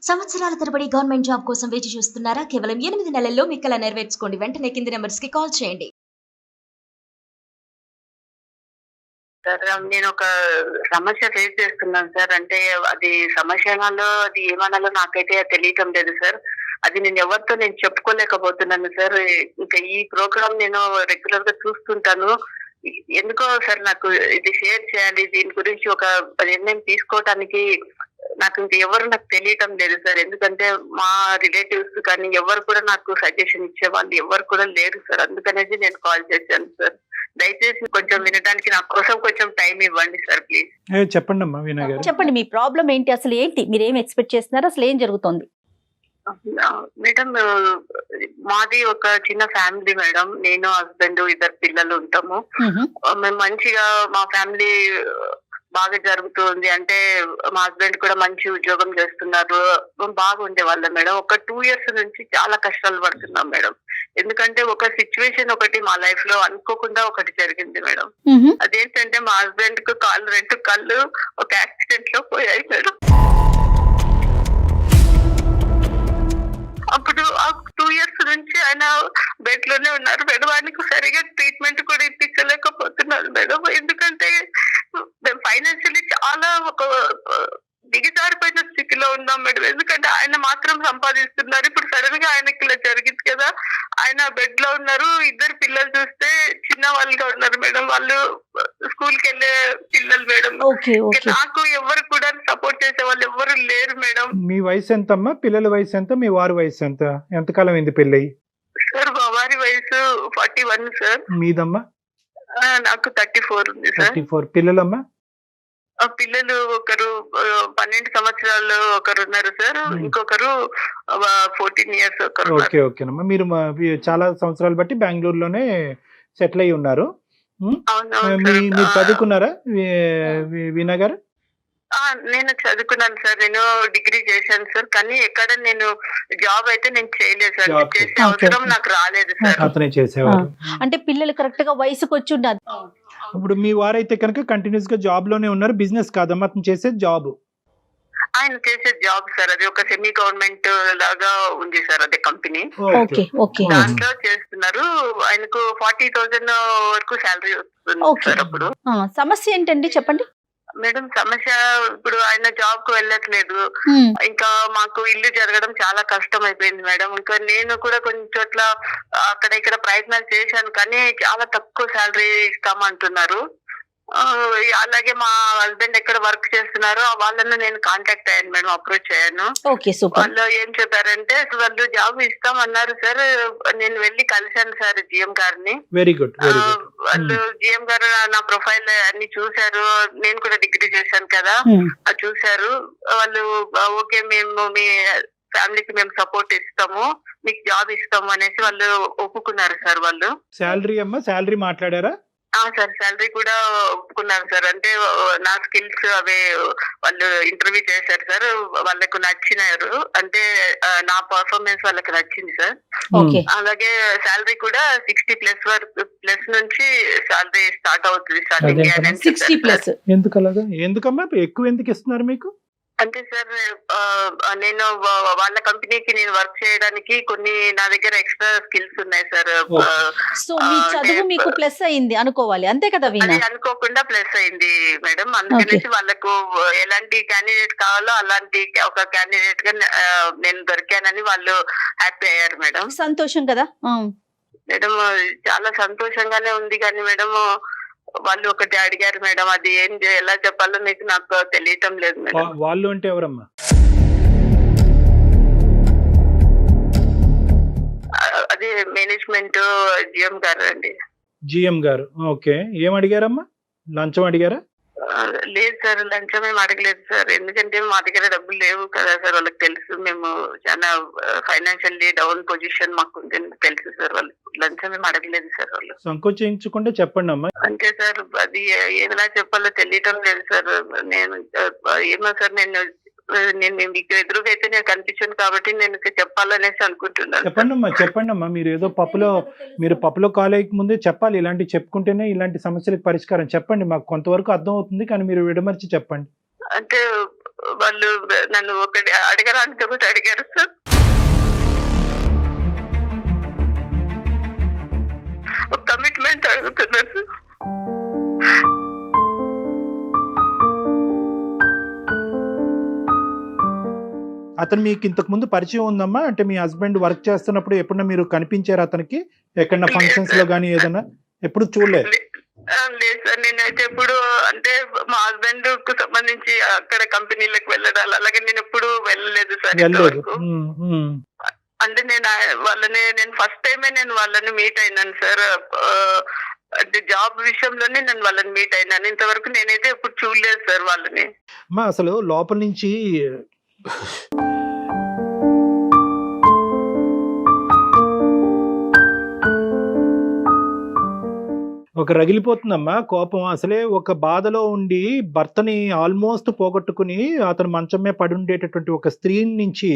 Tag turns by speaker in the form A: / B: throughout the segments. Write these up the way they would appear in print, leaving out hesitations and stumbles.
A: సంవత్సరాల తరబడి government job కోసం వేచి చూస్తున్నారా? కేవలం 8 నెలల్లో మీ కల నెరవేర్చుకోండి. వెంటనే కింది నంబర్స్‌కి కాల్ చేయండి.
B: సార్ నేను ఒక సమస్య ఫేస్ చేస్తున్నాను సార్. అంటే అది సమస్య అనాలో అది ఏమనాలో నాకైతే తెలియటం లేదు సార్. అది నేను ఎవరితో చెప్పుకోలేకపోతున్నాను సార్. ఇంకా ఈ ప్రోగ్రామ్ నేను రెగ్యులర్ గా చూస్తుంటాను. ఎందుకో సార్ నాకు ఇది షేర్ చేయాలి. దీని గురించి ఒక నిర్ణయం తీసుకోవటానికి నాకు ఎవరు నాకు తెలియటం లేదు సార్. ఎందుకంటే మా రిలేటివ్స్ కానీ ఎవరు కూడా నాకు సజెషన్ ఇచ్చే వాళ్ళు ఎవరు కూడా లేరు సార్. అందుకనేసి నేను కాల్ చేశాను సార్. దయచేసి కొంచెం వినడానికి నా కోసం కొంచెం టైం ఇవ్వండి సార్ ప్లీజ్.
C: చెప్పండి అమ్మా వీణా గారు.
D: చెప్పండి, మీ ప్రాబ్లం ఏంటి, అసలు ఏంటి, మీరు ఏం ఎక్స్పెక్ట్ చేస్తున్నారు, అసలు ఏం జరుగుతుంది?
B: మేడం మాది ఒక చిన్న ఫ్యామిలీ మేడం. నేను హస్బెండ్ ఇద్దరు పిల్లలు ఉంటాము. మేము మంచిగా మా ఫ్యామిలీ బాగా జరుగుతుంది. అంటే మా హస్బెండ్ కూడా మంచి ఉద్యోగం చేస్తున్నారు. బాగుండే వాళ్ళ మేడం. ఒక 2 years నుంచి చాలా కష్టాలు పడుతున్నాం మేడం. ఎందుకంటే ఒక సిచ్యువేషన్ ఒకటి మా లైఫ్ లో అనుకోకుండా ఒకటి జరిగింది మేడం. అదేంటంటే మా హస్బెండ్ కు రెండు కళ్ళు ఒక యాక్సిడెంట్ లో పోయాయి మేడం. అప్పుడు ఆ 2 years నుంచి ఆయన బెడ్ లోనే ఉన్నారు మేడం. ఆయనకు సరిగా ట్రీట్మెంట్ కూడా ఇప్పించలేకపోతున్నారు మేడం. ఎందుకంటే మేము ఫైనాన్షియల్లీ చాలా ఒక దిగజారిపోయిన స్థితిలో ఉన్నాం మేడం. ఎందుకంటే ఆయన మాత్రం సంపాదిస్తున్నారు. ఇప్పుడు సడన్ గా ఆయనకి ఇలా జరిగింది కదా. ఆయన బెడ్ లో ఉన్నారు. ఇద్దరు పిల్లలు చూస్తే చిన్న వాళ్ళుగా ఉన్నారు మేడం. వాళ్ళు స్కూల్ కి వెళ్ళే పిల్లలు మేడం. నాకు ఎవరు కూడా సపోర్ట్ చేసే వాళ్ళు ఎవరు లేరు మేడం.
C: మీ వయసు ఎంతమ్మా? పిల్లల వయసు ఎంత? మీ వారి వయసు ఎంత? ఎంతకాలం అయింది పెళ్ళి?
B: సార్ మా వారి వయసు 41 సార్.
C: మీదమ్మా?
B: నాకు 34 ఉంది సార్.
C: 34. పిల్లలమ్మా?
B: పిల్లలు ఒకరు 12 సంవత్సరాలు ఒకరు ఉన్నారు సార్. ఇంకొకరు 14 years ఒకరు.
C: ఓకే ఓకేనమ్మా. మీరు చాలా సంవత్సరాలు బట్టి బెంగళూరులోనే సెటిల్ అయ్యి ఉన్నారు. మీరు చదువుకున్నారా వీణా గారు?
B: నేను చదువుకున్నాను సార్. నేను డిగ్రీ చేశాను సార్. కానీ ఎక్కడ నేను జాబ్ అయితే నేను చేయలేదు సార్. చేసే అవసరం నాకు రాలేదు సార్.
C: అతనే చేసేవారు.
D: అంటే పిల్లలు కరెక్ట్ గా వయసుకు వచ్చి ఉన్నారు.
C: ఇప్పుడు మీ వారైతే కనుక కంటిన్యూస్ గా జాబ్ లోనే ఉన్నారు. బిజినెస్ కాదమ్మా అతను చేసేది జాబ్.
B: ఆయన చేసే జాబ్ సార్. అది ఒక సెమీ గవర్నమెంట్ లాగా ఉంది సార్. అదే కంపెనీ. దాంట్లో చేస్తున్నారు. ఆయనకు 40,000 వరకు శాలరీ వస్తుంది సార్. అప్పుడు
D: సమస్య ఏంటండి చెప్పండి
B: మేడం. సమస్య ఇప్పుడు ఆయన జాబ్ కు వెళ్ళట్లేదు. ఇంకా మాకు ఇల్లు జరగడం చాలా కష్టం అయిపోయింది మేడం. ఇంకా నేను కూడా కొన్ని చోట్ల అక్కడ ఇక్కడ ప్రయత్నాలు చేశాను. కానీ చాలా తక్కువ శాలరీ ఇస్తామంటున్నారు. అలాగే మా హస్బెండ్ ఎక్కడ వర్క్ చేస్తున్నారో వాళ్ళను నేను కాంటాక్ట్ అయ్యాను మేడం. అప్రోచ్ అయ్యాను. వాళ్ళు ఏం చెప్పారంటే వాళ్ళు జాబ్ ఇస్తామన్నారు సార్. నేను వెళ్ళి కలిశాను సార్ జిఎం గారిని.
C: Very good.
B: వాళ్ళు జిఎం గారు నా ప్రొఫైల్ అన్ని చూసారు. నేను కూడా డిగ్రీ చేశాను కదా. చూసారు వాళ్ళు. ఓకే మేము మీ ఫ్యామిలీకి మేము సపోర్ట్ ఇస్తాము, మీకు జాబ్ ఇస్తాము అనేసి వాళ్ళు ఒప్పుకున్నారు సార్. వాళ్ళు
C: శాలరీ అమ్మా శాలరీ మాట్లాడారా?
B: సార్ శాలరీ కూడా ఒప్పుకున్నారు సార్. అంటే నా స్కిల్స్ అవే వాళ్ళు ఇంటర్వ్యూ చేశారు సార్. వాళ్ళకు నచ్చినారు. అంటే నా పర్ఫార్మెన్స్ వాళ్ళకి నచ్చింది సార్. అలాగే శాలరీ కూడా 60+ వరకు ప్లస్ నుంచి శాలరీ స్టార్ట్ అవుతుంది.
C: ఎందుకమ్మా ఎక్కువ ఎందుకు ఇస్తున్నారు మీకు?
B: అంటే సార్ నేను వాళ్ళ కంపెనీకి నేను వర్క్ చేయడానికి కొన్ని నా దగ్గర ఎక్స్ట్రా స్కిల్స్ ఉన్నాయి సార్.
D: సో మీ చదువు మీకు ప్లస్ అయింది అనుకోవాలి, అంతే కదా?
B: అది అనుకోకుండా ప్లస్ అయింది మేడం. అందుకనేసి వాళ్ళకు ఎలాంటి క్యాండిడేట్ కావాలో అలాంటి ఒక క్యాండిడేట్ గా నేను దొరికానని వాళ్ళు హ్యాపీ అయ్యారు మేడం.
D: సంతోషం కదా
B: మేడం. చాలా సంతోషంగానే ఉంది. కానీ మేడం వాళ్ళు ఒకటి అడిగారు మేడం. అది ఎలా చెప్పాలో మీకు నాకు తెలియటం లేదు మేడం.
C: వాళ్ళు అంటే ఎవరమ్మా?
B: అదే మేనేజ్మెంట్ జిఎం గారు అండి.
C: జిఎం గారు. ఓకే. ఏం అడిగారమ్మా? లంచం అడిగారా?
B: లేదు సార్, లంచం ఏం అడగలేదు సార్. ఎందుకంటే మా దగ్గర డబ్బులు లేవు కదా సార్. వాళ్ళకి తెలుసు మేము చాలా ఫైనాన్షియల్లీ డౌన్ పొజిషన్ మాకు ఉంది తెలుసు సార్. వాళ్ళు లంచం ఏం అడగలేదు సార్. వాళ్ళు
C: సంకోచించకుండా చెప్పండి అమ్మా.
B: అంతే సార్. అది ఏదైనా చెప్పాలో తెలియటం లేదు సార్. నేను ఏమో సార్, నేను మీకు ఎదురుగా అయితే నేను కనిపించాను కాబట్టి నేను చెప్పాలనేసి అనుకుంటున్నాను.
C: చెప్పండి అమ్మా. మీరు ఏదో పప్పులో కాలేజీకి ముందే చెప్పాలి. ఇలాంటి చెప్పుకుంటేనే ఇలాంటి సమస్యలకు పరిష్కారం. చెప్పండి, మాకు కొంతవరకు అర్థం అవుతుంది. కానీ మీరు విడమర్చి చెప్పండి.
B: అంటే వాళ్ళు నన్ను ఒకటి అడగడానికి ఒకటి అడిగారు సార్. ఒక కమిట్మెంట్ అడుగుతున్నారు సార్.
C: అతను మీకు ఇంతకు ముందు పరిచయం ఉందమ్మా? అంటే మీ హస్బెండ్ వర్క్ చేస్తున్నప్పుడు ఎప్పుడన్నా మీరు కనిపించారు అతనికి ఎక్కడన్నా ఫంక్షన్స్ లో కానీ ఏదన్నా? ఎప్పుడు చూడలేదు?
B: లేదు సార్, నేనైతే ఎప్పుడు అంటే మా హస్బెండ్ కు సంబంధించి అక్కడ కంపెనీలకు వెళ్ళడాలి అలాగే నేను ఎప్పుడు వెళ్ళలేదు సార్
C: వెళ్ళలేదు.
B: ఇంతవరకు. అంటే నేను ఫస్ట్ టైమే నేను వాళ్ళని మీట్ అయినాను సార్. అంటే జాబ్ విషయంలోనే నేను వాళ్ళని మీట్ అయినాను. ఇంతవరకు నేనైతే ఎప్పుడు చూడలేదు సార్ వాళ్ళని.
C: అమ్మా అసలు లోపల నుంచి ఒక రగిలిపోతుందమ్మా కోపం. అసలే ఒక బాధలో ఉండి భర్తని ఆల్మోస్ట్ పోగొట్టుకుని అతను మంచం మీద పడి ఉండేటటువంటి ఒక స్త్రీ నుంచి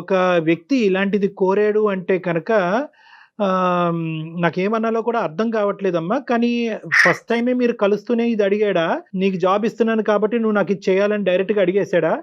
C: ఒక వ్యక్తి ఇలాంటిది కోరాడు అంటే కనుక నాకేమన్నాలో కూడా అర్థం కావట్లేదమ్మా. కానీ ఫస్ట్ టైమే మీరు కలుస్తూనే ఇది అడిగాడా? నీకు జాబ్ ఇస్తున్నాను కాబట్టి నువ్వు నాకు ఇది చేయాలని డైరెక్ట్ గా అడిగేశాడా?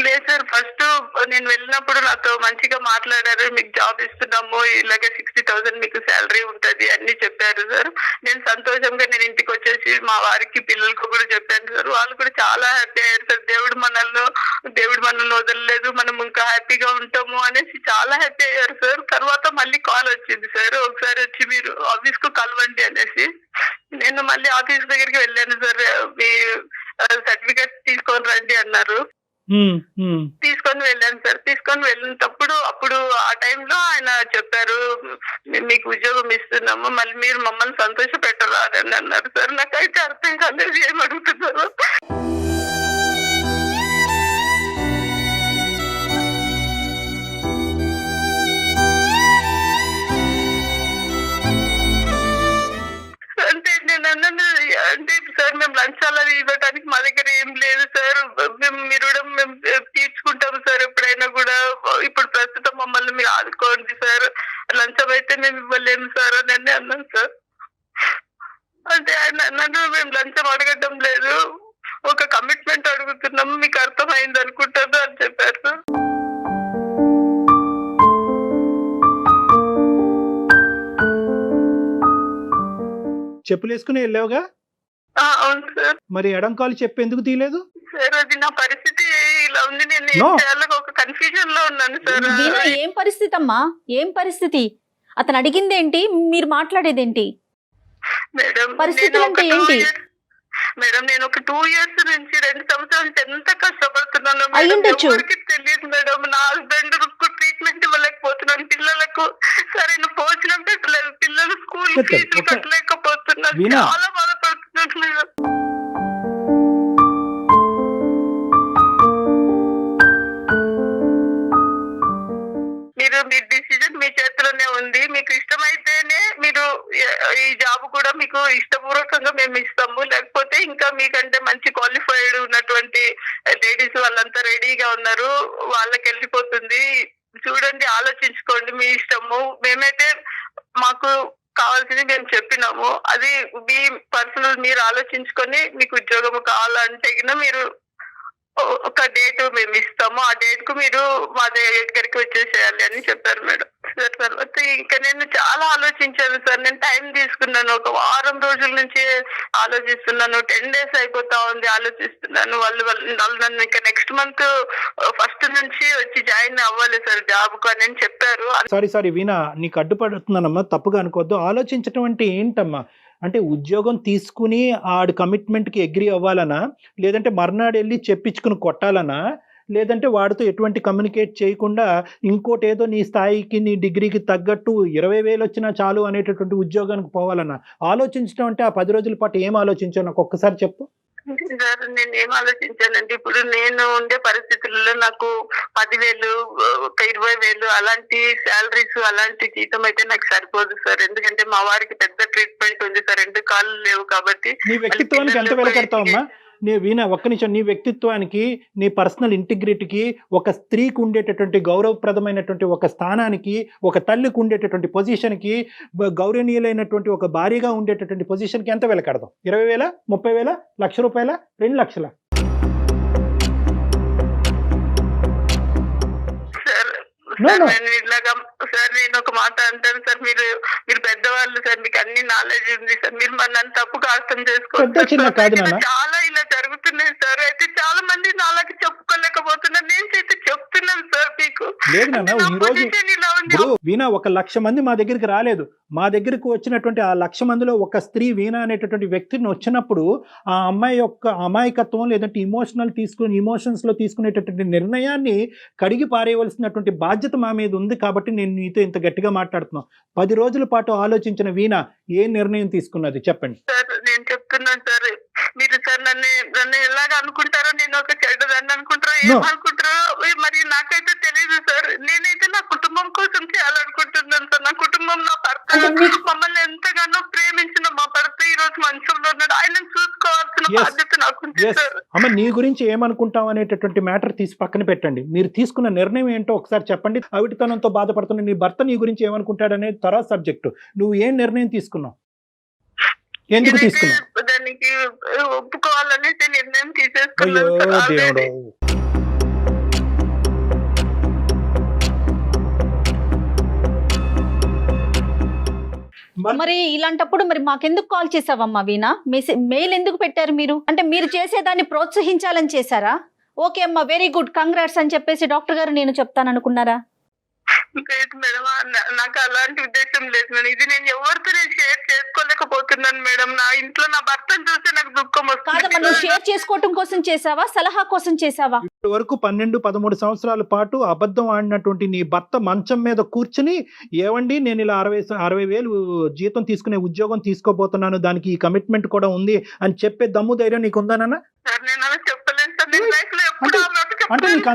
B: లేదు సార్, ఫస్ట్ నేను వెళ్ళినప్పుడు నాతో మంచిగా మాట్లాడారు. మీకు జాబ్ ఇస్తున్నాము, ఇలాగే 60,000 మీకు శాలరీ ఉంటది అన్ని చెప్పారు సార్. నేను సంతోషంగా నేను ఇంటికి వచ్చేసి మా వారికి పిల్లలకు కూడా చెప్పాను సార్. వాళ్ళు కూడా చాలా హ్యాపీ అయ్యారు సార్. దేవుడు మనల్ని వదలలేదు, మనం ఇంకా హ్యాపీగా ఉంటాము అనేసి చాలా హ్యాపీ అయ్యారు సార్. తర్వాత మళ్ళీ కాల్ వచ్చింది సార్, ఒకసారి వచ్చి మీరు ఆఫీస్ కు కలవండి అనేసి. నేను మళ్ళీ ఆఫీస్ దగ్గరికి వెళ్ళాను సార్. మీ సర్టిఫికేట్ తీసుకొని రండి అన్నారు. తీసుకొని వెళ్ళాను సార్. తీసుకొని వెళ్ళినప్పుడు అప్పుడు ఆ టైంలో ఆయన చెప్పారు, మీకు ఉద్యోగం ఇస్తున్నాము, మళ్ళీ మీరు మమ్మల్ని సంతోష పెట్టరా అని అన్నారు సార్. నాకైతే అర్థం కాలేదు ఏం అడుగుతున్నారు. అంటే నేను అన్నాను, అంటే సార్ మేము లంచాలు అవి ఇవ్వడానికి మా దగ్గర ఏం లేదు సార్, మేము తీర్చుకుంటాము సార్ ఎప్పుడైనా కూడా. ఇప్పుడు ప్రస్తుతం మమ్మల్ని మీరు ఆదుకోండి సార్, లంచం అయితే మేము ఇవ్వలేము సార్ అని అన్నాను సార్. అంటే ఆయన అన్నాను, మేము లంచం అడగడం లేదు, ఒక కమిట్మెంట్ అడుగుతున్నాము, మీకు అర్థమైంది అనుకుంటాను అని చెప్పారు సార్.
C: చెప్పులు వేసుకుని వెళ్ళావుగా?
B: అవును సార్.
C: మరి ఎడం కాలు చెప్పు ఎందుకు తీయలేదు?
B: సార్ అది నా పరిస్థితి ఇలా ఉంది, నేను ఏం చేయాలో ఒక కన్ఫ్యూజన్ లో ఉన్నాను సార్.
D: వీణా, ఏం పరిస్థితి అమ్మా? ఏం పరిస్థితి? అతను అడిగింది ఏంటి, మీరు మాట్లాడేది ఏంటి?
B: మేడం
D: పరిస్థితులు అంటే ఏంటి?
B: మేడం నేను ఒక 2 years నుంచి 2 సంవత్సరాల నుంచి ఎంత కష్టపడుతున్నాను
D: అయ్యుండొచ్చు.
B: ఎవరికి తెలియదు మేడం. నా హస్బెండ్ ట్రీట్మెంట్ ఇవ్వలేకపోతున్నాను, పిల్లలకు సరైన భోజనం పెట్టలేదు, పిల్లలు స్కూల్ ఫీజులు కట్టలేకపోతున్నాను, చాలా బాధపడుతున్నాను మేడం. మీ డిసిజన్ మీ చేతిలోనే ఉంది. మీకు ఇష్టమైతేనే మీరు ఈ జాబ్ కూడా మీకు ఇష్టపూర్వకంగా మేము ఇస్తాము, లేకపోతే ఇంకా మీకంటే మంచి క్వాలిఫైడ్ ఉన్నటువంటి లేడీస్ వాళ్ళంతా రెడీగా ఉన్నారు, వాళ్ళకి వెళ్ళిపోతుంది. చూడండి, ఆలోచించుకోండి, మీ ఇష్టము. మేమైతే మాకు కావాల్సింది మేము చెప్పినాము, అది మీ పర్సనల్, మీరు ఆలోచించుకొని మీకు ఉద్యోగం కావాలంటే మీరు ఒక డేట్ మేము ఇస్తాము, ఆ డేట్ కు మీరు మా దగ్గరికి వచ్చేసేయాలి అని చెప్పారు మేడం. తర్వాత ఇంకా నేను చాలా ఆలోచించాను సార్. నేను టైం తీసుకున్నాను, ఒక వారం రోజుల నుంచి ఆలోచిస్తున్నాను. 10 days అయిపోతా ఉంది ఆలోచిస్తున్నాను. వాళ్ళు నన్ను ఇంకా నెక్స్ట్ మంత్ 1st నుంచి వచ్చి జాయిన్ అవ్వాలి సార్ జాబ్ కు అని చెప్పారు.
C: సారీ వీణా, నీకు అడ్డుపడుతున్నానమ్మా, తప్పుగా అనుకోవద్దు. ఆలోచించటం అంటే ఏంటమ్మా? అంటే ఉద్యోగం తీసుకుని ఆడు కమిట్మెంట్కి అగ్రి అవ్వాలనా, లేదంటే మర్నాడు వెళ్ళి చెప్పించుకుని కొట్టాలనా, లేదంటే వాడితో ఎటువంటి కమ్యూనికేట్ చేయకుండా ఇంకోటి ఏదో నీ స్థాయికి నీ డిగ్రీకి తగ్గట్టు 20,000 వచ్చినా చాలు అనేటటువంటి ఉద్యోగానికి పోవాలన్నా? ఆలోచించడం అంటే ఆ 10 రోజుల పాటు ఏం ఆలోచించావు నాకు ఒక్కసారి చెప్పు.
B: సార్ నేను ఏం ఆలోచించానంటే, ఇప్పుడు నేను ఉండే పరిస్థితుల్లో నాకు 10,000 ఒక 20,000 అలాంటి శాలరీస్ అలాంటి జీతం అయితే నాకు సరిపోదు సార్. ఎందుకంటే మా వారికి పెద్ద ట్రీట్మెంట్ ఉంది సార్, 2 కాళ్ళు లేవు కాబట్టి.
C: నీ వ్యక్తిత్వానికి ఎంత వెలకడతావమ్మా? వీణా ఒక్క నిమిషం, నీ వ్యక్తిత్వానికి, నీ పర్సనల్ ఇంటిగ్రిటీకి, ఒక స్త్రీకి ఉండేటటువంటి గౌరవప్రదమైనటువంటి ఒక స్థానానికి, ఒక తల్లికి ఉండేటటువంటి పొజిషన్కి, గౌరవనీయులైనటువంటి ఒక భార్యగా ఉండేటటువంటి పొజిషన్కి ఎంత వెలకడదాం? 20,000, 30,000, 1,00,000 రూపాయల, 2 లక్షల? No,
B: sir
C: no.
B: నేను ఇలాగా సార్ నేను ఒక మాట అంటాను సార్, మీరు పెద్దవాళ్ళు సార్, మీకు అన్ని నాలెడ్జ్ ఉంది సార్, మీరు నన్ను తప్పుగా అర్థం చేసుకోవచ్చు
C: పెద్ద చిన్న కాదు
B: సార్.
C: నాన్న.
B: చాలా ఇలా జరుగుతున్నాయి సార్, అయితే చాలా మంది నాలాగా చెప్పుకోలేకపోతున్నారు, నేను అయితే చెప్తున్నాను సార్ మీకు.
C: లేదు నాన్న,
B: నా
C: ఈ రోజు
B: పొజిషన్ ఇలా ఉంది.
C: ఇప్పుడు వీణ 1,00,000 మంది మా దగ్గరికి రాలేదు. మా దగ్గరకు వచ్చినటువంటి ఆ 1,00,000 మందిలో ఒక స్త్రీ వీణ అనేటటువంటి వ్యక్తిని వచ్చినప్పుడు ఆ అమ్మాయి యొక్క అమాయకత్వం లేదంటే ఇమోషన్స్ లో తీసుకునేటటువంటి నిర్ణయాన్ని కడిగి పారేయవలసినటువంటి బాధ్యత మా మీద ఉంది. కాబట్టి నేను నీతో ఇంత గట్టిగా మాట్లాడుతున్నాను. 10 రోజుల పాటు ఆలోచించిన వీణ ఏ నిర్ణయం తీసుకున్నది చెప్పండి.
B: సార్ నేను చెప్తున్నాను సార్, మీరు సార్ నన్ను ఎలాగ అనుకుంటారో, నేను ఒక చెడ్డదాన్ని అనుకుంటారో, ఏమనుకుంటారో మరి నాకైతే తెలియదు సార్. నేనైతే నా కుటుంబం కోసం చేయాలనుకుంటున్నాను సార్. నా కుటుంబం, నా భర్త మమ్మల్ని ఎంతగానో ప్రేమించిన మా భర్త ఈ రోజు మంచంలో ఉన్నాడు, ఆయనను చూసుకోవాల్సిన బాధ్యత నాకుంది సార్.
C: అమ్మ, నీ గురించి ఏమనుకుంటాం అనేటటువంటి మ్యాటర్ తీసి పక్కన పెట్టండి. మీరు తీసుకున్న నిర్ణయం ఏంటో ఒకసారి చెప్పండి. అవిటితనంతో బాధపడుతున్న నీ భర్త నీ గురించి ఏమనుకుంటాడు అనేది తర్వాత సబ్జెక్టు. నువ్వు ఏం నిర్ణయం తీసుకున్నావు, ఎందుకు తీసుకున్నావు?
B: దానికి ఒప్పుకోవాలనేసి నిర్ణయం
C: అయ్యో
B: తీసేసుకున్నాను సార్
C: దేవుడు.
B: already.
D: మరి ఇలాంటప్పుడు మరి మాకెందుకు కాల్ చేసావమ్మా వీణ? మెయిల్ ఎందుకు పెట్టారు మీరు? అంటే మీరు చేసేదాన్ని ప్రోత్సహించాలని చేశారా? ఓకే అమ్మా, వెరీ గుడ్, కంగ్రాట్స్ అని చెప్పేసి డాక్టర్ గారు నేను చెప్తాను అనుకున్నారా?
B: లేదు మేడం, నాకు అలాంటి ఉద్దేశం లేదు మేడం. ఇది నేను ఎవరితో షేర్ చేసుకోలేకపోతున్నాను మేడం. నా ఇంట్లో నా భర్తను చూస్తే నాకు దుఃఖం
D: కాదమ్మా, నువ్వు
B: వస్తుంది.
D: షేర్ చేసుకోవటం కోసం చేసావా, సలహా కోసం చేసావా?
C: ఇప్పటి వరకు 12-13 సంవత్సరాల పాటు అబద్ధం ఆడినటువంటి నీ భర్త మంచం మీద కూర్చుని, ఏవండి నేను ఇలా 60,000 జీతం తీసుకునే ఉద్యోగం తీసుకోబోతున్నాను, దానికి ఈ కమిట్మెంట్ కూడా ఉంది అని చెప్పే దమ్ము ధైర్యం నీకు ఉందా నాన్న?
B: సార్ నేను అలా చెప్పలేను సార్. నేను లైఫ్ లో ఎప్పుడు
C: అంటే నీకు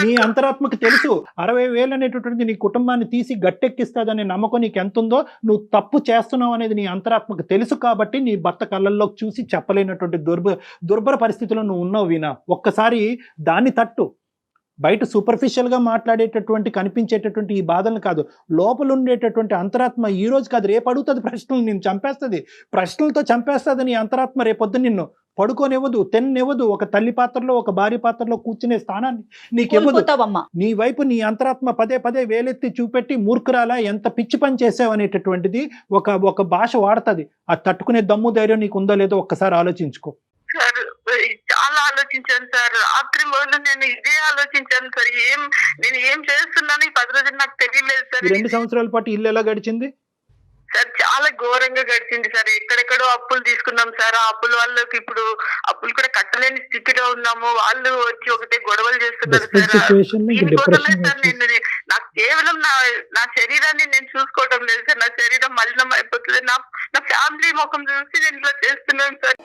C: నీ అంతరాత్మకు తెలుసు 60,000 అనేటటువంటిది నీ కుటుంబాన్ని తీసి గట్టెక్కిస్తాదనే నమ్మకం నీకు ఎంత ఉందో, నువ్వు తప్పు చేస్తున్నావు అనేది నీ అంతరాత్మకు తెలుసు. కాబట్టి నీ భర్త కళ్ళల్లోకి చూసి చెప్పలేనటువంటి దుర్భర పరిస్థితిలో నువ్వు ఉన్నావు వీణా. ఒక్కసారి దాన్ని తట్టు. బయట సూపర్ఫిషియల్ గా మాట్లాడేటటువంటి కనిపించేటటువంటి ఈ బాధలను కాదు, లోపల ఉండేటటువంటి అంతరాత్మ ఈ రోజు కాదు రేపు అడుగుతుంది ప్రశ్నలు, నిన్ను చంపేస్తుంది, ప్రశ్నలతో చంపేస్తుంది నీ అంతరాత్మ. రేపొద్దు నిన్ను పడుకోనివ్వదు, తిన్నివ్వదు, ఒక తల్లి పాత్రలో ఒక భార్య పాత్రలో కూర్చునే స్థానాన్ని నీకెవ్వదు. నీ వైపు నీ అంతరాత్మ పదే వేలెత్తి చూపెట్టి మూర్ఖురాలా ఎంత పిచ్చి పని చేసావు అనేటటువంటిది ఒక భాష వాడుతుంది. అది తట్టుకునే దమ్ము ధైర్యం నీకు ఉందో లేదో ఒక్కసారి ఆలోచించుకో.
B: సార్ చాలా ఆలోచించాను సార్, రాత్రి మొదలు నేను ఇదే ఆలోచించాను సార్. నేను ఏం చేస్తున్నాను ఈ 10 రోజులు నాకు తెలియలేదు సార్.
C: 2 సంవత్సరాల పాటు ఇల్లు ఎలా గడిచింది
B: సార్? చాలా ఘోరంగా గడిచింది సార్. ఎక్కడెక్కడో అప్పులు తీసుకున్నాం సార్. ఆ అప్పుల వాళ్ళకి ఇప్పుడు అప్పులు కూడా కట్టలేని స్థితిలో ఉన్నాము. వాళ్ళు వచ్చి ఒకటే గొడవలు చేస్తున్నారు సార్. దీనికోసమే సార్ నాకు కేవలం నా శరీరాన్ని నేను చూసుకోవడం లేదు సార్. నా శరీరం మలినం అయిపోతుంది. నా ఫ్యామిలీ ముఖం చూసి నేను ఇలా చేస్తున్నాను సార్.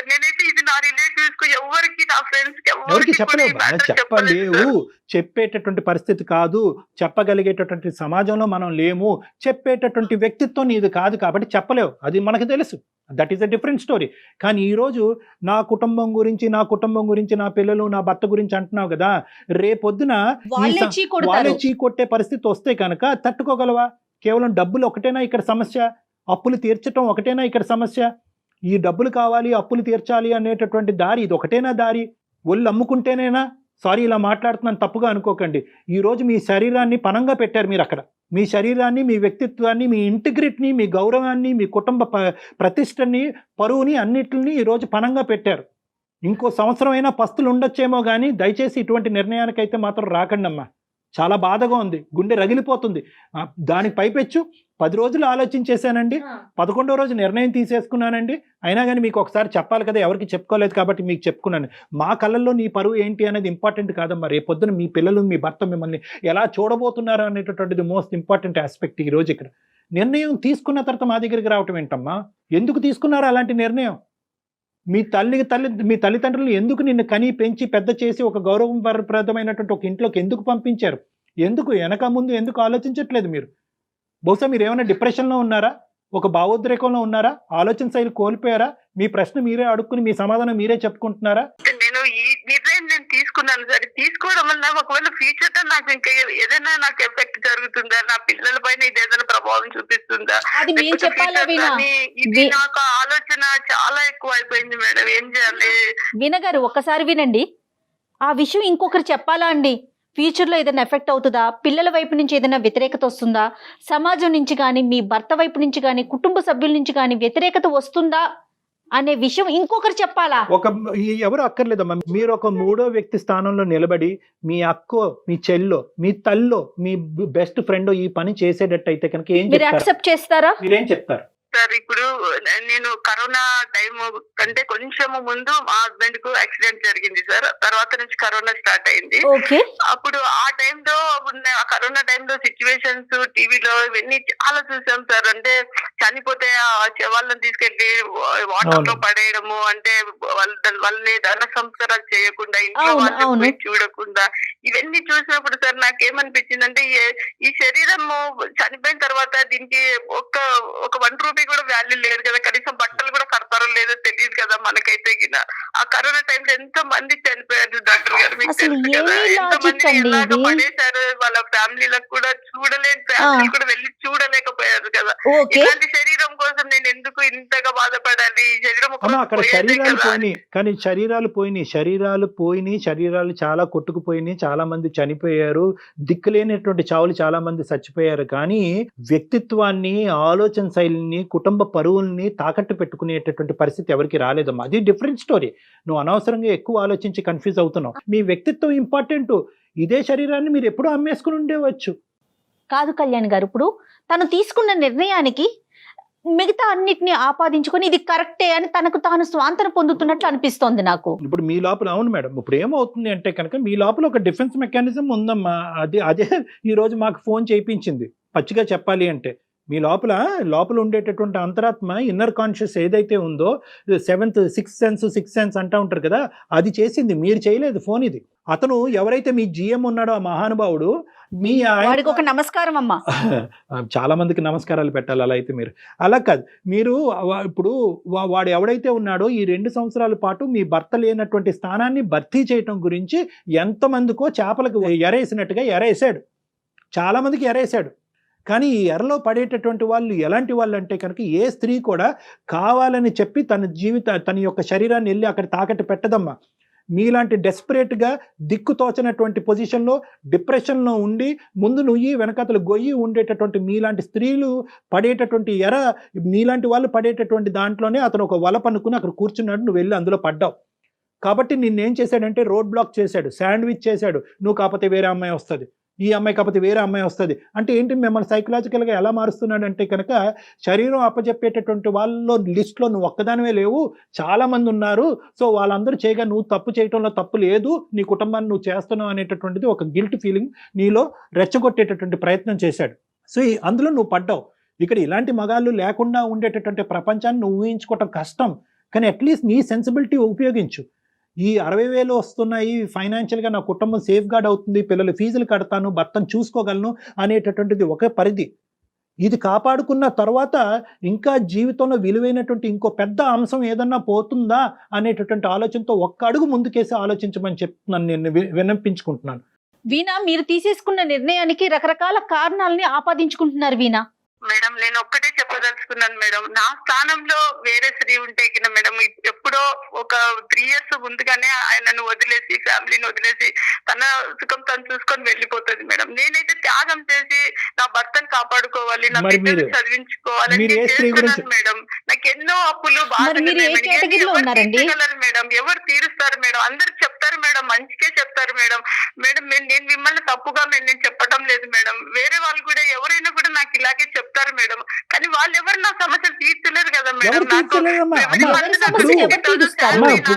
B: నేనైతే ఇది నా రిలేటివ్స్ కు ఎవరికి, నా ఫ్రెండ్స్ కి
C: ఎవరికి చెప్పలేవు. చెప్పలేవు, చెప్పేటటువంటి పరిస్థితి కాదు, చెప్పగలిగేటటువంటి సమాజంలో మనం లేము, చెప్పేటటువంటి వ్యక్తిత్వం నీది కాదు కాబట్టి చెప్పలేవు. అది మనకు తెలుసు. That is a different story. కానీ ఈరోజు నా కుటుంబం గురించి నా పిల్లలు నా భర్త గురించి అంటున్నావు కదా, రేపొద్దున వాళ్ళే చీకొట్టే పరిస్థితి వస్తే కనుక తట్టుకోగలవా? కేవలం డబ్బులు ఒకటేనా ఇక్కడ సమస్య? అప్పులు తీర్చడం ఒకటేనా ఇక్కడ సమస్య? ఈ డబ్బులు కావాలి, అప్పులు తీర్చాలి అనేటటువంటి దారి ఇది ఒకటేనా దారి? ఒళ్ళు అమ్ముకుంటేనేనా? సారీ ఇలా మాట్లాడుతున్నాను, తప్పుగా అనుకోకండి. ఈరోజు మీ శరీరాన్ని పణంగా పెట్టారు మీరు అక్కడ. మీ శరీరాన్ని, మీ వ్యక్తిత్వాన్ని, మీ ఇంటిగ్రిటీని, మీ గౌరవాన్ని, మీ కుటుంబ ప్రతిష్టని, పరువుని అన్నిటిని ఈరోజు పణంగా పెట్టారు. ఇంకో సంవత్సరం అయినా పస్తులు ఉండొచ్చేమో కానీ దయచేసి ఇటువంటి నిర్ణయానికైతే మాత్రం రాకండి అమ్మా. చాలా బాధగా ఉంది, గుండె రగిలిపోతుంది. దానికి పైపెచ్చు 10 రోజులు ఆలోచించేశానండి, 11వ రోజు నిర్ణయం తీసేసుకున్నానండి. అయినా కానీ మీకు ఒకసారి చెప్పాలి కదా, ఎవరికి చెప్పుకోలేదు కాబట్టి మీకు చెప్పుకున్నాను. మా కళ్ళల్లో నీ పరువు ఏంటి అనేది ఇంపార్టెంట్ కాదమ్మా. రేపొద్దున మీ పిల్లలు, మీ భర్త మిమ్మల్ని ఎలా చూడబోతున్నారు అనేటటువంటిది మోస్ట్ ఇంపార్టెంట్ ఆస్పెక్ట్. ఈ రోజు ఇక్కడ నిర్ణయం తీసుకున్న తర్వాత మా దగ్గరికి రావటం ఏంటమ్మా? ఎందుకు తీసుకున్నారు అలాంటి నిర్ణయం? మీ తల్లిదండ్రులు ఎందుకు నిన్ను కని పెంచి పెద్ద చేసి ఒక గౌరవప్రదమైనటువంటి ఒక ఇంట్లోకి ఎందుకు పంపించారు? ఎందుకు వెనక ముందు ఎందుకు ఆలోచించట్లేదు మీరు? బహుశా మీరు ఏమైనా డిప్రెషన్లో ఉన్నారా? ఒక భావోద్రేకంలో ఉన్నారా? ఆలోచన శైలి కోల్పోయారా? మీ ప్రశ్న మీరే అడుక్కుని మీ సమాధానం మీరే చెప్పుకుంటున్నారా?
B: నేను ఈ నిర్ణయం నేను తీసుకున్నాను సార్. తీసుకోవడం వల్ల ఒకవేళ ఫ్యూచర్ లో నాకు ఇంకా ఏదైనా నాకు ఎఫెక్ట్ జరుగుతుందా, నా పిల్లల పైన ఇది ఏదైనా ప్రభావం చూపిస్తుందా,
D: అది మేము
B: లేకపోతే
D: చెప్పాలా
B: future
D: వీణా?
B: కానీ ఇది నాకు ఆలోచన చాలా ఎక్కువ అయిపోయింది మేడం. ఏం చేయాలి?
D: వీణ గారు ఒక్కసారి వినండి. ఆ విషయం ఇంకొకరు చెప్పాలా అండి? ఫ్యూచర్లో ఏదైనా ఎఫెక్ట్ అవుతుందా? పిల్లల వైపు నుంచి ఏదైనా వ్యతిరేకత వస్తుందా? సమాజం నుంచి కానీ, మీ భర్త వైపు నుంచి కానీ, కుటుంబ సభ్యుల నుంచి కానీ వ్యతిరేకత వస్తుందా అనే విషయం ఇంకొకరు చెప్పాలా?
C: ఎవరు అక్కర్లేదమ్మా. మీరు ఒక మూడో వ్యక్తి స్థానంలో నిలబడి మీ అక్కో, మీ చెల్లో, మీ తల్లో, మీ బెస్ట్ ఫ్రెండ్ ఈ పని చేసేటట్టయితే కనుక ఏం
D: మీరు
C: చెప్తారు?
D: యాక్సెప్ట్ చేస్తారా?
C: మీరేం చెప్తారు?
B: సార్ ఇప్పుడు నేను కరోనా టైం కంటే కొంచెం ముందు మా హస్బెండ్ కు యాక్సిడెంట్ జరిగింది సార్. తర్వాత నుంచి కరోనా స్టార్ట్ అయింది.
D: ఓకే.
B: అప్పుడు ఆ టైంలో ఆ కరోనా టైంలో సిచ్యువేషన్స్ టీవీలో ఇవన్నీ చాలా చూసాం సార్. అంటే చనిపోతే ఆ శవాలను తీసుకెళ్లి వాటర్ లో పడేయడము, అంటే వాళ్ళని ధన సంస్కారాలు చేయకుండా, ఇంట్లో వాళ్ళని చూడకుండా, ఇవన్నీ చూసినప్పుడు సార్ నాకేమనిపించింది అంటే ఈ శరీరము చనిపోయిన తర్వాత దీనికి ఒక 1 రూపీ కూడా వాల్యూ లేదు కదా, కనీసం బట్టలు కూడా కడతారో లేదో తెలియదు కదా మనకైతే. ఆ కరోనా టైంలో ఎంతో మంది చనిపోయారు డాక్టర్ గారు, మీకు తెలుసు కదా. ఎంతో మంది ఎలాగ పడేశారు, వాళ్ళ ఫ్యామిలీలకు కూడా చూడలేని ఫ్యామిలీ కూడా వెళ్ళి చూడలేకపోయారు కదా. ఇలాంటి శరీరం కోసం నేను ఎందుకు ఇంతగా బాధపడాలి? ఈ శరీరం
C: అక్కడ శరీరాలు పోయినాయి, కానీ శరీరాలు పోయినాయి, శరీరాలు చాలా కొట్టుకుపోయినాయి, చాలా మంది చనిపోయారు, దిక్కులేనటువంటి చావులు చాలా మంది చచ్చిపోయారు. కానీ వ్యక్తిత్వాన్ని, ఆలోచన శైలిని, కుటుంబ పరువుల్ని తాకట్టు పెట్టుకునేటటువంటి పరిస్థితి ఎవరికి రాలేదమ్మా. అది డిఫరెంట్ స్టోరీ. నువ్వు అనవసరంగా ఎక్కువ ఆలోచించి కన్ఫ్యూజ్ అవుతున్నావు. మీ వ్యక్తిత్వం ఇంపార్టెంట్. ఇదే శరీరాన్ని మీరు ఎప్పుడూ అమ్మేసుకుని ఉండేవచ్చు.
D: కాదు కళ్యాణ్ గారు, ఇప్పుడు తను తీసుకున్న నిర్ణయానికి మిగతా అన్నిటిని ఆపాదించుకొని ఇది కరెక్టే అని తనకు తాను స్వాంతన పొందుతున్నట్లు అనిపిస్తోంది నాకు.
C: ఇప్పుడు మీ లోపల, అవును మేడం, ఇప్పుడు ఏమవుతుంది అంటే కనుక మీ లోపల ఒక డిఫెన్స్ మెకానిజం ఉందమ్మా. అదే ఈ రోజు మాకు ఫోన్ చేయించింది. పచ్చిగా చెప్పాలి అంటే మీ లోపల ఉండేటటువంటి అంతరాత్మ, ఇన్నర్ కాన్షియస్ ఏదైతే ఉందో, సిక్స్త్ సెన్స్ అంటూ ఉంటారు కదా, అది చేసింది. మీరు చేయలేదు ఫోన్. ఇది అతను ఎవరైతే మీ జిఎం ఉన్నాడో ఆ మహానుభావుడు,
D: వాడికి ఒక నమస్కారం అమ్మా.
C: చాలా మందికి నమస్కారాలు పెట్టాలి. అలా అయితే అలా కాదు. మీరు ఇప్పుడు వాడు ఎవడైతే ఉన్నాడో ఈ 2 సంవత్సరాల పాటు మీ భర్త లేనటువంటి స్థానాన్ని భర్తీ చేయటం గురించి ఎంతమందికో చేపలకు ఎరేసినట్టుగా ఎరేసాడు. చాలా మందికి ఎరేసాడు. కానీ ఈ ఎరలో పడేటటువంటి వాళ్ళు ఎలాంటి వాళ్ళు అంటే కనుక, ఏ స్త్రీ కూడా కావాలని చెప్పి తన యొక్క శరీరాన్ని వెళ్ళి అక్కడ తాకట్టు పెట్టదమ్మా. మీలాంటి డెస్పరేట్గా దిక్కుతోచనటువంటి పొజిషన్లో, డిప్రెషన్లో ఉండి ముందు నుయ్యి వెనకతలు గొయ్యి ఉండేటటువంటి మీలాంటి స్త్రీలు పడేటటువంటి ఎర, మీలాంటి వాళ్ళు పడేటటువంటి దాంట్లోనే అతను ఒక వల పనుకుని అక్కడ కూర్చున్నాడు. నువ్వు వెళ్ళి అందులో పడ్డావు. కాబట్టి నిన్నేం చేశాడంటే రోడ్ బ్లాక్ చేశాడు, శాండ్విచ్ చేశాడు. నువ్వు కాకపోతే వేరే అమ్మాయి వస్తుంది, ఈ అమ్మాయి కాకపోతే వేరే అమ్మాయి వస్తుంది అంటే ఏంటి? మిమ్మల్ని సైకలాజికల్గా ఎలా మారుస్తున్నాడంటే కనుక, శరీరం అప్పచెప్పేటటువంటి వాళ్ళలో లిస్ట్లో నువ్వు ఒక్కదానివే లేవు, చాలా మంది ఉన్నారు. సో వాళ్ళందరూ చేయగా నువ్వు తప్పు చేయడంలో తప్పు లేదు, నీ కుటుంబాన్ని నువ్వు చేస్తున్నావు అనేటటువంటిది ఒక గిల్ట్ ఫీలింగ్ నీలో రెచ్చగొట్టేటటువంటి ప్రయత్నం చేశాడు. సో అందులో నువ్వు పడ్డావు. ఇక్కడ ఇలాంటి మగాళ్ళు లేకుండా ఉండేటటువంటి ప్రపంచాన్ని నువ్వు ఊహించుకోవటం కష్టం. కానీ అట్లీస్ట్ నీ సెన్సిబిలిటీ ఉపయోగించు. ఈ 60,000 వస్తున్నాయి, ఫైనాన్షియల్గా నా కుటుంబం సేఫ్ గార్డ్ అవుతుంది, పిల్లల ఫీజులు కడతాను, భర్తను చూసుకోగలను అనేటటువంటిది ఒక పరిధి. ఇది కాపాడుకున్న తర్వాత ఇంకా జీవితంలో విలువైనటువంటి ఇంకో పెద్ద అంశం ఏదన్నా పోతుందా అనేటటువంటి ఆలోచనతో ఒక్క అడుగు ముందుకేసి ఆలోచించమని చెప్తున్నాను, నేను విన్నపించుకుంటున్నాను.
D: వీణా, మీరు తీసేసుకున్న నిర్ణయానికి రకరకాల కారణాలని ఆపాదించుకుంటున్నారు వీణా.
B: మేడం నేను ఒక్కటే చెప్పదలుచుకున్నాను మేడం, నా స్థానంలో వేరే స్త్రీ ఉంటే కింద మేడం ఎప్పుడో ఒక 3 years ముందుగానే ఆయనను వదిలేసి, ఫ్యామిలీని వదిలేసి తన సుఖం తను చూసుకొని వెళ్ళిపోతుంది మేడం. నేనైతే త్యాగం చేసి నా భర్తను కాపాడుకోవాలి, నా పిల్లల్ని చదివించుకోవాలని చేస్తున్నాను మేడం. నాకు ఎన్నో అప్పులు, బాధలు మేడం. ఎవరు తీరుస్తారు మేడం? అందరు చెప్తారు మేడం, మంచిగా చెప్తారు మేడం. మేడం నేను మిమ్మల్ని తప్పుగా నేను చెప్పడం లేదు మేడం. వేరే వాళ్ళు కూడా ఎవరైనా కూడా నాకు ఇలాగే చెప్తారు మేడం. కానీ వాళ్ళు ఎవరు నా సమస్యలు తీర్చలేరు కదా మేడం.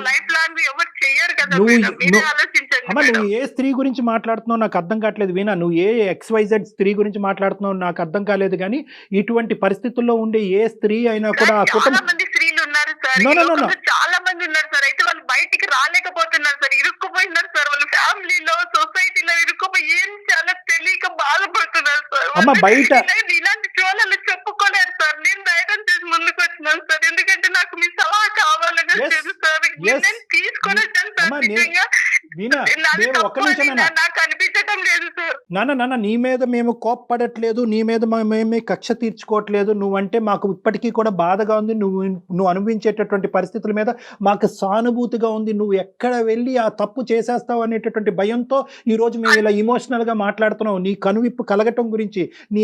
B: లైఫ్ లాంగ్ ఎవరు చెయ్యరు కదా మేడం. మీరే ఆలోచించండి.
C: నువ్వు ఏ స్త్రీ గురించి మాట్లాడుతున్నావు నాకు అర్థం కావట్లేదు వీణా. నువ్వు ఏ XYZ స్త్రీ గురించి మాట్లాడుతున్నావు నాకు అర్థం కాలేదు. కానీ ఇటువంటి పరిస్థితుల్లో ఉండే ఏ స్త్రీ అయినా కూడా
B: చాలా మంది స్త్రీలు ఉన్నారు సార్, చాలా మంది ఉన్నారు సార్. అయితే వాళ్ళు బయటికి రాలేకపోతున్నారు సార్, ఇరుక్కుపోయినారు సార్. వాళ్ళ ఫ్యామిలీలో, సొసైటీలో ఇరుక్కుపోయి ఏం చాలా తెలియక బాధపడుతున్నారు సార్.
C: బయట
B: ఇలాంటి చోళలు చెప్పుకోలేరు సార్. నేను ధైర్యం చేసి ముందుకు వచ్చినాను సార్, ఎందుకంటే నాకు మీ సలహా కావాలని తెలుసు సార్. నేను తీసుకొని వచ్చాను సార్. నిజంగా
C: మేము ఒక్క నిమిషం
B: నాకు అనిపించడం లేదు సార్.
C: నాన్న నీ మీద మేము కోప్పడట్లేదు, నీ మీద మేమే కక్ష తీర్చుకోవట్లేదు. నువ్వంటే మాకు ఇప్పటికీ కూడా బాధగా ఉంది. నువ్వు అనుభవించేటటువంటి పరిస్థితుల మీద మాకు సానుభూతిగా ఉంది. నువ్వు ఎక్కడ వెళ్ళి ఆ తప్పు చేసేస్తావు అనేటటువంటి భయంతో ఈరోజు మేము ఇలా ఇమోషనల్గా మాట్లాడుతున్నావు. నీ కనువిప్పు కలగటం గురించి, నీ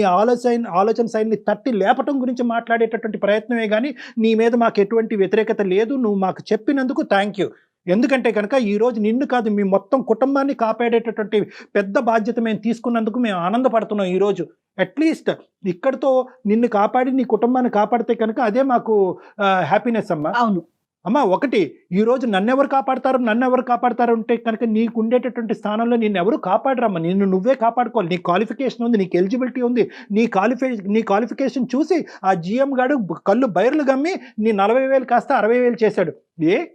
C: ఆలోచన శైలిని తట్టి లేపటం గురించి మాట్లాడేటటువంటి ప్రయత్నమే కానీ నీ మీద మాకు ఎటువంటి వ్యతిరేకత లేదు. నువ్వు మాకు చెప్పినందుకు థ్యాంక్ యూ. ఎందుకంటే కనుక ఈరోజు నిన్ను కాదు, మీ మొత్తం కుటుంబాన్ని కాపాడేటటువంటి పెద్ద బాధ్యత మేము తీసుకున్నందుకు మేము ఆనందపడుతున్నాం. ఈరోజు అట్లీస్ట్ ఇక్కడితో నిన్ను కాపాడి నీ కుటుంబాన్ని కాపాడితే కనుక అదే మాకు హ్యాపీనెస్ అమ్మా.
D: అవును
C: అమ్మ, ఒకటి ఈరోజు నన్నెవరు కాపాడతారు అంటే కనుక నీకు ఉండేటటువంటి స్థానంలో నిన్ను ఎవరు కాపాడరమ్మా. నిన్ను నువ్వే కాపాడుకోవాలి. నీ క్వాలిఫికేషన్ ఉంది, నీకు ఎలిజిబిలిటీ ఉంది. నీ క్వాలిఫికేషన్ చూసి ఆ జిఎం గాడు కళ్ళు బైర్లు గమ్మి నీ 40,000 కాస్త 60,000 చేశాడు.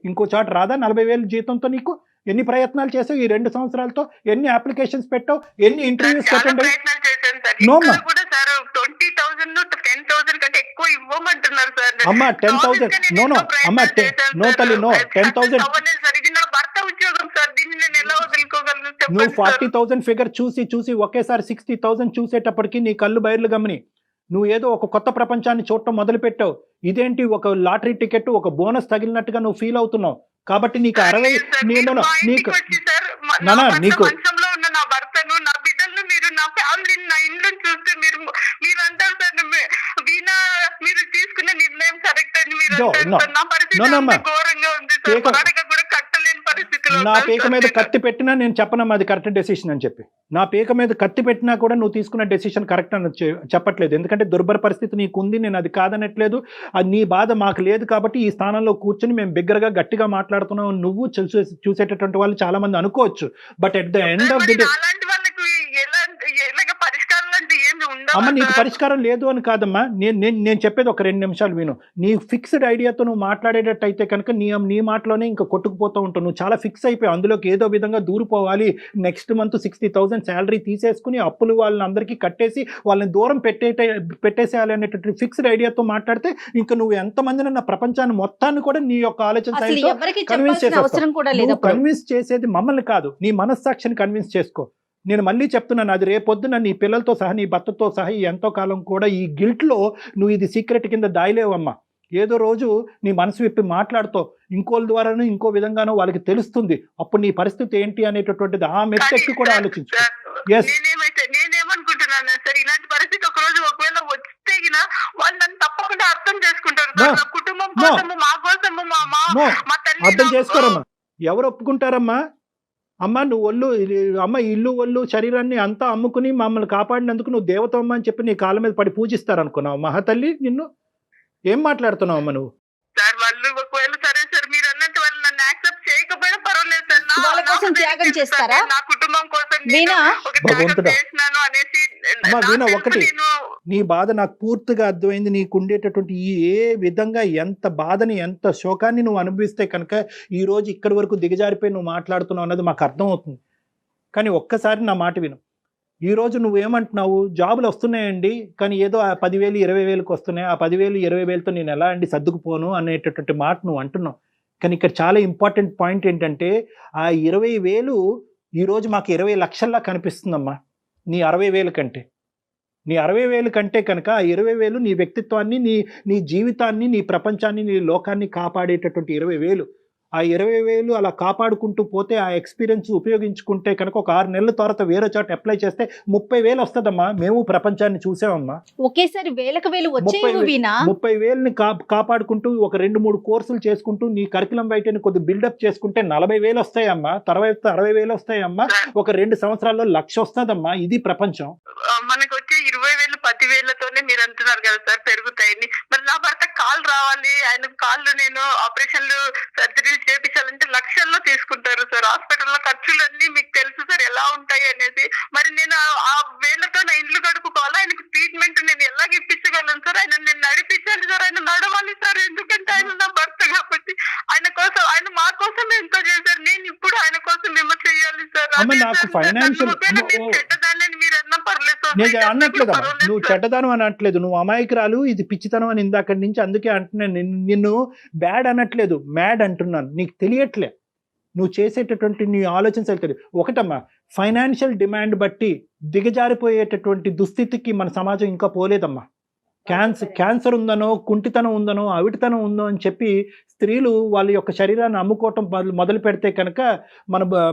C: ఇంకో చోట రాదా 40,000 జీతంతో? నీకు ఎన్ని ప్రయత్నాలు చేసావు ఈ 2 సంవత్సరాలతో? ఎన్ని అప్లికేషన్స్ పెట్టావు? ఎన్ని ఇంటర్వ్యూస్ అటెండ్ అయ్యావు? అమ్మ 10,000 అమ్మ 10,000 నువ్వు 40,000 ఫిగర్ చూసి ఒకేసారి 60,000 చూసేటప్పటికి నీ కళ్ళు బయర్లు గమని నువ్వు ఏదో ఒక కొత్త ప్రపంచాన్ని చూడటం మొదలు పెట్టావు. ఇదేంటి ఒక లాటరీ టికెట్, ఒక బోనస్ తగిలినట్టుగా నువ్వు ఫీల్ అవుతున్నావు. కాబట్టి నీకు 60 నీకు నీకు నా పీక మీద కత్తి పెట్టినా నేను చెప్పనమ్మా అది కరెక్ట్ డెసిషన్ అని చెప్పి. నా పీక మీద కత్తి పెట్టినా కూడా నువ్వు తీసుకున్న డెసిషన్ కరెక్ట్ అని చెప్పట్లేదు. ఎందుకంటే దుర్భర పరిస్థితి నీకు ఉంది, నేను అది కాదనట్లేదు. అది నీ బాధ మాకు లేదు కాబట్టి ఈ స్థానంలో కూర్చొని మేము బిగ్గరగా గట్టిగా మాట్లాడుతున్నావు. నువ్వు చూసేటటువంటి వాళ్ళు చాలా మంది అనుకోవచ్చు. But at the end of the day అమ్మ నీకు పరిష్కారం లేదు అని కాదమ్మా. నేను చెప్పేది ఒక 2 నిమిషాలు విను. నీ ఫిక్స్డ్ ఐడియాతో నువ్వు మాట్లాడేటట్టు అయితే కనుక నీ మాటలోనే ఇంకా కొట్టుకుపోతూ ఉంటావు. నువ్వు చాలా ఫిక్స్ అయిపోయావు, అందులోకి ఏదో విధంగా దూరిపోవాలి. నెక్స్ట్ మంత్ 60,000 శాలరీ తీసేసుకుని అప్పులు వాళ్ళని అందరికీ కట్టేసి వాళ్ళని దూరం పెట్టేసేయాలి అనేటటువంటి ఫిక్స్డ్ ఐడియాతో మాట్లాడితే ఇంకా నువ్వు ఎంతమందిని నా ప్రపంచాన్ని మొత్తాన్ని కూడా నీ యొక్క ఆలోచన కన్విన్స్ చేసేది మమ్మల్ని కాదు, నీ మనస్సాక్షిని కన్విన్స్ చేసుకో. నేను మళ్ళీ చెప్తున్నాను, అది రేపొద్దున నీ పిల్లలతో సహా నీ భర్తతో సహా ఎంతో కాలం కూడా ఈ గిల్ట్లో నువ్వు ఇది సీక్రెట్ కింద దాయలేవమ్మా. ఏదో రోజు నీ మనసు విప్పి మాట్లాడుతూ ఇంకోళ్ళ ద్వారానో ఇంకో విధంగానో వాళ్ళకి తెలుస్తుంది. అప్పుడు నీ పరిస్థితి ఏంటి అనేటటువంటిది ఆ మెత్తెక్కి కూడా ఆలోచించు.
B: నేనేమనుకుంటున్నాను సార్, ఇలాంటి పరిస్థితి ఒక రోజు ఒకవేళ వస్తే వాళ్ళు నన్ను తప్పకుండా అర్థం చేసుకుంటారు. కుటుంబం కోసము, మా కోసము, మా తల్లి
C: అర్థం చేసుకోరమ్మా. ఎవరు ఒప్పుకుంటారమ్మా? అమ్మ నువ్వు ఇల్లు ఒళ్ళు శరీరాన్ని అంతా అమ్ముకుని మమ్మల్ని కాపాడినందుకు నువ్వు దేవతమ్మ అని చెప్పి నీ కాళ్ళ మీద పడి పూజిస్తారనుకున్నావు మహాతల్లి? నిన్ను ఏం మాట్లాడుతున్నావు అమ్మ నువ్వు?
B: సార్ వాళ్ళు ఒకవేళ సరే సార్ మీరు అన్నట్టు వాళ్ళు నన్ను యాక్సెప్ట్ చేయకపోయినా పర్వాలేదు సార్,
D: వాళ్ళ కోసం త్యాగం చేస్తారా?
B: నా కుటుంబం కోసం చేసినాను అనేసి
C: ఒకటి నీ బాధ నాకు పూర్తిగా అర్థమైంది. నీకు ఉండేటటువంటి ఏ విధంగా ఎంత బాధని ఎంత శోకాన్ని నువ్వు అనుభవిస్తే కనుక ఈ రోజు ఇక్కడి వరకు దిగజారిపోయి నువ్వు మాట్లాడుతున్నావు అన్నది మాకు అర్థమవుతుంది. కానీ ఒక్కసారి నా మాట విను. ఈరోజు నువ్వేమంటున్నావు, జాబులు వస్తున్నాయండి కానీ ఏదో ఆ 10,000 20,000కి వస్తున్నాయి, ఆ 10,000 20,000తో నేను ఎలా అండి సర్దుకుపోను అనేటటువంటి మాట నువ్వు అంటున్నావు. కానీ ఇక్కడ చాలా ఇంపార్టెంట్ పాయింట్ ఏంటంటే ఆ 20,000 ఈరోజు మాకు 20 లక్షల్లా కనిపిస్తుందమ్మా. నీ 60,000 కంటే, నీ 60,000 కంటే కనుక ఆ 20,000 నీ వ్యక్తిత్వాన్ని, నీ జీవితాన్ని, నీ ప్రపంచాన్ని, నీ లోకాన్ని కాపాడేటటువంటి 20,000. ఆ 20,000 అలా కాపాడుకుంటూ పోతే ఆ ఎక్స్పీరియన్స్ ఉపయోగించుకుంటే కనుక ఒక 6 నెలల తర్వాత వేరే చోట అప్లై చేస్తే 30,000 వస్తుందమ్మా. మేము ప్రపంచాన్ని చూసామమ్మా.
D: ఒకేసారి
C: 30,000ని కాపాడుకుంటూ ఒక 2-3 కోర్సులు చేసుకుంటూ నీ కరికులం బయటని కొద్ది బిల్డప్ చేసుకుంటే 40,000 వస్తాయమ్మా. తర్వాత 60,000 వస్తాయమ్మా. ఒక 2 సంవత్సరాల్లో 1,00,000 వస్తుందమ్మా. ఇది ప్రపంచం.
B: మనకు వచ్చే 20,000 10,000తోనే మీరు అంటున్నారు కదా సార్ పెరుగుతాయని. మరి నా భర్త కాళ్ళు రావాలి, ఆయన కాళ్ళు నేను ఆపరేషన్లు సర్జరీలు చేపించాలంటే లక్షల్లో తీసుకుంటారు సార్. హాస్పిటల్లో ఖర్చులన్నీ మీకు తెలుసు సార్ ఎలా ఉంటాయి అనేది. మరి నేను ఆ వేళ్లతో నా ఇల్లు గడుపుకోవాలా? ఆయనకు ట్రీట్మెంట్ నేను ఎలాగ ఇప్పించగలను సార్? ఆయన నేను నడిపించాలి సార్, ఆయన నడవాలి సార్. ఎందుకంటే ఆయన నా భర్త కాబట్టి. ఆయన కోసం, ఆయన మా కోసం ఎంతో చేశారు. నేను ఇప్పుడు ఆయన కోసం ఏమో చెయ్యాలి సార్.
C: నేను అనట్లేదమ్మా, నువ్వు చెడ్డదనం అని అనట్లేదు, నువ్వు అమాయకురాలు, ఇది పిచ్చితనం అని ఇందాక నుంచి అందుకే అంటున్నాను. నిన్ను బ్యాడ్ అనట్లేదు, మ్యాడ్ అంటున్నాను. నీకు తెలియట్లే, నువ్వు చేసేటటువంటి నీ ఆలోచన వెళ్తుంది. ఒకటమ్మా, ఫైనాన్షియల్ డిమాండ్ బట్టి దిగజారిపోయేటటువంటి దుస్థితికి మన సమాజం ఇంకా పోలేదమ్మా. క్యాన్సర్ ఉందనో, కుంటితనం ఉందనో, అవిటితనం ఉందో అని చెప్పి స్త్రీలు వాళ్ళ యొక్క శరీరాన్ని అమ్ముకోవటం మొదలు పెడితే కనుక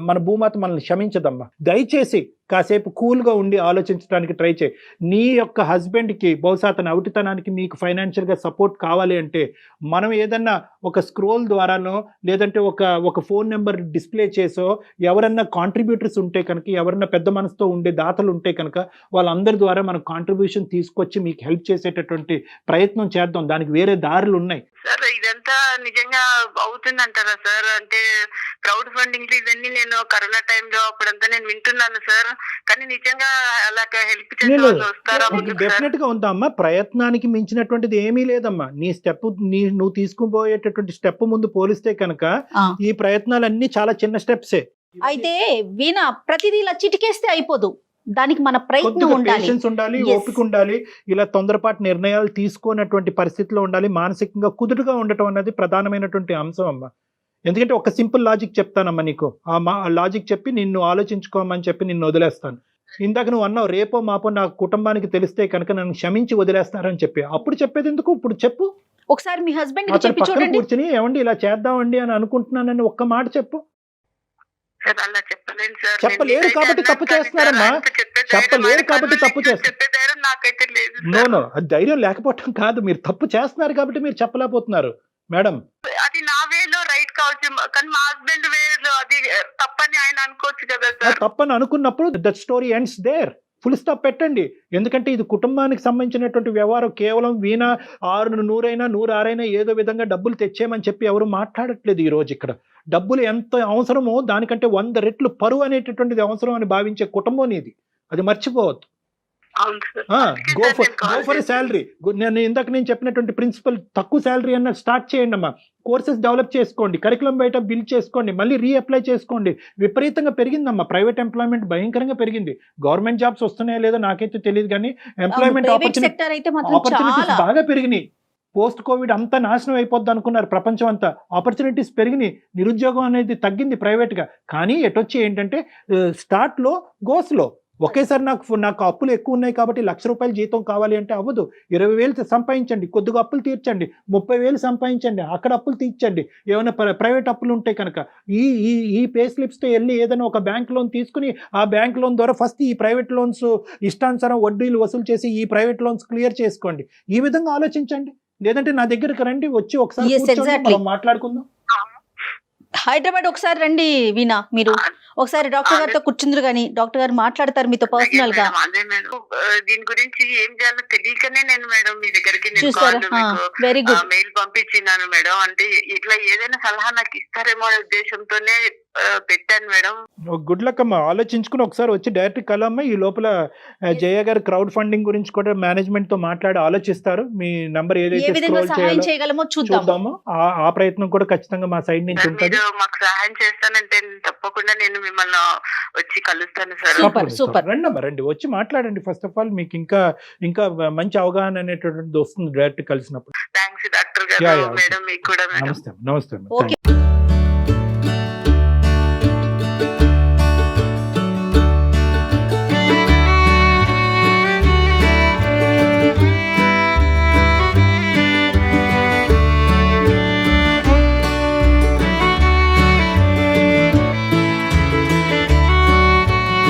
C: మన భూమాత మనల్ని క్షమించదమ్మా. దయచేసి కాసేపు కూల్గా ఉండి ఆలోచించడానికి ట్రై చేయి. నీ యొక్క హస్బెండ్కి బహుశా అతని అవిటితనానికి మీకు ఫైనాన్షియల్గా సపోర్ట్ కావాలి అంటే మనం ఏదన్నా ఒక స్క్రోల్ ద్వారానో లేదంటే ఒక ఫోన్ నెంబర్ డిస్ప్లే చేసో ఎవరన్నా కాంట్రిబ్యూటర్స్ ఉంటే కనుక, ఎవరన్నా పెద్ద మనసుతో ఉండే దాతలు ఉంటే కనుక వాళ్ళందరి ద్వారా మనం కాంట్రిబ్యూషన్ తీసుకొచ్చి మీకు హెల్ప్ చేసేటటువంటి ప్రయత్నం చేద్దాం. దానికి వేరే దారులు ఉన్నాయి.
B: సార్ ఇదంతా నిజంగా అవుతుందంటారా సార్? అంటే క్రౌడ్ ఫండింగ్ ఇవన్నీ నేను కరోనా టైంలో అప్పుడంతా నేను వింటున్నాను సార్, కానీ నిజంగా అలాగ హెల్ప్ చేసే వాళ్ళు వస్తారా?
C: డెఫినెట్ గా ఉందమ్మా. ప్రయత్నానికి మించినటువంటిది ఏమీ లేదమ్మా. నీ స్టెప్ నువ్వు తీసుకుపోయేటటువంటి స్టెప్ ముందు పోలిస్తే కనుక ఈ ప్రయత్నాలన్నీ చాలా చిన్న స్టెప్సే.
D: అయితే వీణ ప్రతిదీ ఇలా చిటికేస్తే అయిపోదు, దానికి మన ప్రయత్నం ఉండాలి,
C: పేషెన్స్ ఉండాలి, ఓపిక ఉండాలి. ఇలా తొందరపాటు నిర్ణయాలు తీసుకున్నటువంటి పరిస్థితిలో ఉండాలి. మానసికంగా కుదురుగా ఉండటం అనేది ప్రధానమైనటువంటి అంశం అమ్మా. ఎందుకంటే ఒక సింపుల్ లాజిక్ చెప్తానమ్మా నీకు. ఆ లాజిక్ చెప్పి నిన్ను ఆలోచించుకోమని చెప్పి నిన్ను వదిలేస్తాను. ఇందాక నువ్వు అన్నావు రేపో మాపో నా కుటుంబానికి తెలిస్తే కనుక నన్ను క్షమించి వదిలేస్తారని చెప్పి. అప్పుడు చెప్పేది ఎందుకు? ఇప్పుడు చెప్పు.
D: ఒకసారి మీ హస్బెండ్
C: అతను పక్కన కూర్చుని ఏమండి ఇలా చేద్దామండి అని అనుకుంటున్నానని ఒక్క మాట చెప్పు.
B: అలా చెప్పలేను సార్.
C: చెప్పలేరు కాబట్టి తప్పు చేస్తున్నారమ్మా. చెప్పలేరు కాబట్టి తప్పు చేస్తున్నారు.
B: నాకైతే లేదు.
C: నో, అది ధైర్యం లేకపోవటం కాదు, మీరు తప్పు చేస్తున్నారు కాబట్టి మీరు చెప్పలేకపోతున్నారు మేడం.
B: అది నా వేలో రైట్ కావచ్చు, కానీ మా హస్బెండ్ వేలో అది తప్పని ఆయన అనుకోవచ్చు కదా సార్.
C: తప్పని అనుకున్నప్పుడు that story ends there. Full stop పెట్టండి. ఎందుకంటే ఇది కుటుంబానికి సంబంధించినటువంటి వ్యవహారం. కేవలం వీణ 100 అయినా 106 అయినా ఏదో విధంగా డబ్బులు తెచ్చేయమని చెప్పి ఎవరు మాట్లాడట్లేదు ఈ రోజు. ఇక్కడ డబ్బులు ఎంత అవసరమో దానికంటే 100 రెట్లు పరువు అనేటటువంటిది అవసరం అని భావించే కుటుంబం ఇది. అది మర్చిపోవద్దు. Go for salary. నేను ఇందాక నేను చెప్పినటువంటి ప్రిన్సిపల్, తక్కువ శాలరీ అన్న స్టార్ట్ చేయండి అమ్మా. కోర్సెస్ డెవలప్ చేసుకోండి, కరికులం బయట బిల్డ్ చేసుకోండి, మళ్ళీ రీఅప్లై చేసుకోండి. విపరీతంగా పెరిగిందమ్మా ప్రైవేట్ ఎంప్లాయ్మెంట్, భయంకరంగా పెరిగింది. గవర్నమెంట్ జాబ్స్ వస్తున్నాయో లేదో నాకైతే తెలియదు, కానీ ఎంప్లాయ్మెంట్ ఆపర్చునిటీస్ బాగా పెరిగినాయి. పోస్ట్ కోవిడ్ అంతా నాశనం అయిపోద్ది అనుకున్నారు ప్రపంచం అంతా. ఆపర్చునిటీస్ పెరిగినాయి, నిరుద్యోగం అనేది తగ్గింది ప్రైవేట్గా. కానీ ఎటొచ్చి ఏంటంటే స్టార్ట్లో గోస్లో ఒకేసారి నాకు అప్పులు ఎక్కువ ఉన్నాయి కాబట్టి ₹1,00,000 జీతం కావాలి అంటే అవ్వదు. 20,000 సంపాదించండి, కొద్దిగా అప్పులు తీర్చండి, 30,000 సంపాదించండి, అక్కడ అప్పులు తీర్చండి. ఏమైనా ప్రైవేట్ అప్పులు ఉంటే కనుక ఈ పే స్లిప్స్తో వెళ్ళి ఏదైనా ఒక బ్యాంక్ లోన్ తీసుకుని ఆ బ్యాంక్ లోన్ ద్వారా ఫస్ట్ ఈ ప్రైవేట్ లోన్స్ ఇష్టానుసారం వడ్డీలు వసూలు చేసి ఈ ప్రైవేట్ లోన్స్ క్లియర్ చేసుకోండి. ఈ విధంగా ఆలోచించండి. లేదంటే నా దగ్గరకు రండి, వచ్చి ఒకసారి మాట్లాడుకుందాం.
D: హైదరాబాద్ ఒకసారి రండి వీణా, మీరు ఒకసారి డాక్టర్ గారితో కూర్చుందరు కానీ డాక్టర్ గారు మాట్లాడతారు మీతో పర్సనల్ గా.
B: అదే మేడం, దీని గురించి ఏం చేయాలో తెలియకనే నేను మేడం మీ దగ్గరికి
D: వెరీ గుడ్
B: మెయిల్ పంపించినాను మేడం. అంటే ఇట్లా ఏదైనా సలహా నాకు ఇస్తారేమో అనే ఉద్దేశంతోనే పెట్టాను మేడం.
C: గుడ్ లక్ అమ్మా. ఆలోచించుకుని ఒకసారి వచ్చి డైరెక్ట్ కలమ్మా. ఈ లోపల జయ గారు క్రౌడ్ ఫండింగ్ గురించి కూడా మేనేజ్మెంట్ తో మాట్లాడి ఆలోచిస్తారు. మీ నంబర్ ఏదైతే
D: సహాయం చేయగలమో చూద్దాము.
C: ఆ ప్రయత్నం కూడా ఖచ్చితంగా మా సైడ్ నుంచి ఉంటుంది.
B: మాకు సహాయం చేస్తానంటే తప్పకుండా నేను మిమ్మల్ని వచ్చి కలుస్తాను సార్.
D: సూపర్.
C: రండి వచ్చి మాట్లాడండి. ఫస్ట్ ఆఫ్ ఆల్ మీకు ఇంకా మంచి అవగాహన అనేటువంటిది వస్తుంది డైరెక్ట్ కలిసినప్పుడు.
B: థ్యాంక్స్ డాక్టర్ గారు. మేడం మీకు కూడా.
C: నమస్తే.